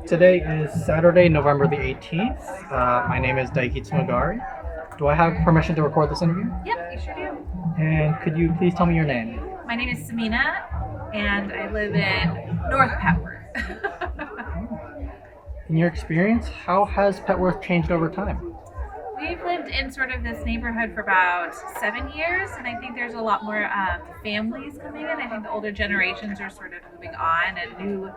Today is Saturday, November the 18th. My name is Daiki Tsumagari. Do I have permission to record this interview? Yep, you sure do. And could you please tell me your name? My name is Samina, and I live in North Petworth. In your experience, how has Petworth changed over time? We've lived in sort of this neighborhood for about 7 years, and I think there's a lot more families coming in. I think the older generations are sort of moving on, and new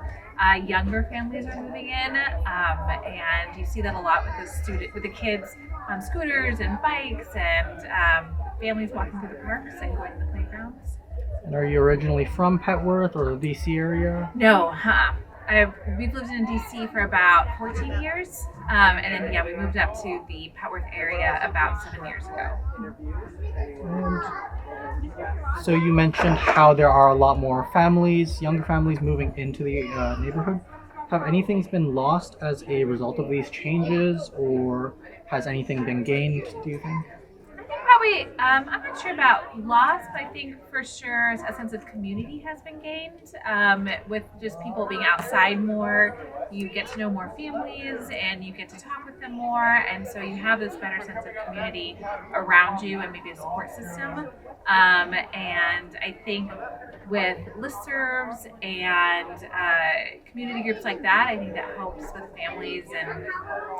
younger families are moving in, and you see that a lot with the kids on scooters and bikes, and families walking through the parks and going to the playgrounds. And are you originally from Petworth or the DC area? No, we've lived in DC for about 14 years, and then we moved up to the Petworth area about 7 years ago. And so you mentioned how there are a lot more families, younger families moving into the neighborhood. Have anything been lost as a result of these changes, or has anything been gained, do you think? Probably, I'm not sure about loss, but I think for sure a sense of community has been gained. With just people being outside more, you get to know more families and you get to talk with them more, and so you have this better sense of community around you and maybe a support system. And I think with listservs and community groups like that, I think that helps with families and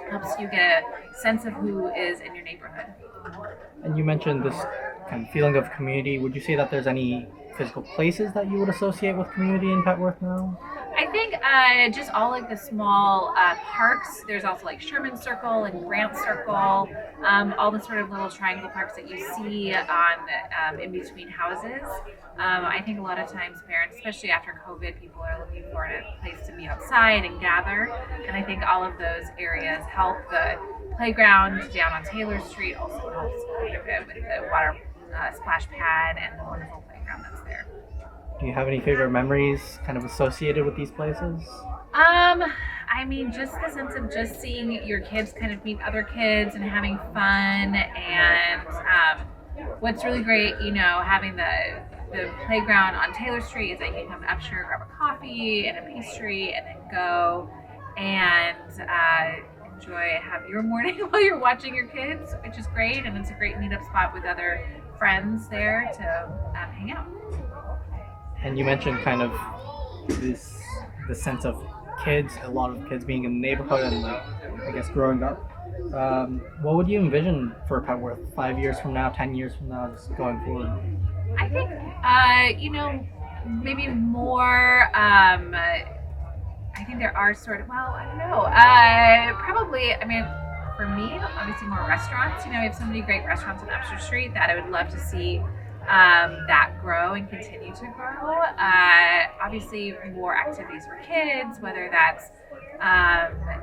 helps you get a sense of who is in your neighborhood. And you mentioned this kind of feeling of community. Would you say that there's any physical places that you would associate with community in Petworth now? I think just all like the small parks. There's also like Sherman Circle and Grant Circle, all the sort of little triangle parks that you see on in between houses. I think a lot of times parents, especially after COVID, people are looking for a place to be outside and gather. And I think all of those areas help. The playground down on Taylor Street also helps quite a bit with the water splash pad and the wonderful playground that's there. Do you have any favorite memories kind of associated with these places? I mean, just the sense of just seeing your kids kind of meet other kids and having fun, and what's really great, having the playground on Taylor Street is that you can come to Upshur, grab a coffee and a pastry, and then go and have your morning while you're watching your kids, which is great, and it's a great meetup spot with other friends there to hang out. And you mentioned kind of the sense of kids, a lot of kids being in the neighborhood and I guess growing up. What would you envision for Petworth 5 years from now, 10 years from now, just going forward? I think, maybe more, I think there are I don't know. Probably, for me, obviously more restaurants. We have so many great restaurants on Upshur Street that I would love to see that grow and continue to grow. Obviously, more activities for kids, whether that's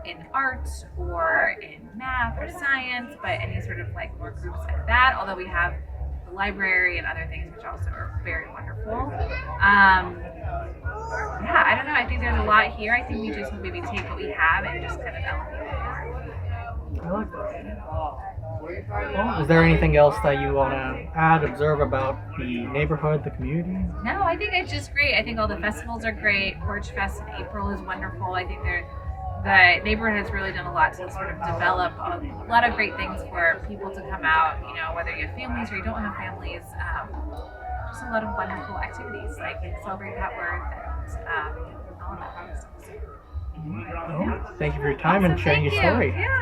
in art or in math or science, but any sort of like more groups like that. Although we have the library and other things which also are very wonderful. I don't know. I think there's a lot here. I think we just maybe take what we have and just kind of elevate it more. I like that. Well, is there anything else that you want to add, observe about the neighborhood, the community? No, I think it's just great. I think all the festivals are great. Porch Fest in April is wonderful. I think the neighborhood has really done a lot to sort of develop a lot of great things for people to come out, whether you have families or you don't have families. Just a lot of wonderful activities like Celebrate Petworth and all of that kind of stuff. Well, thank you for your time and sharing your story. Yeah.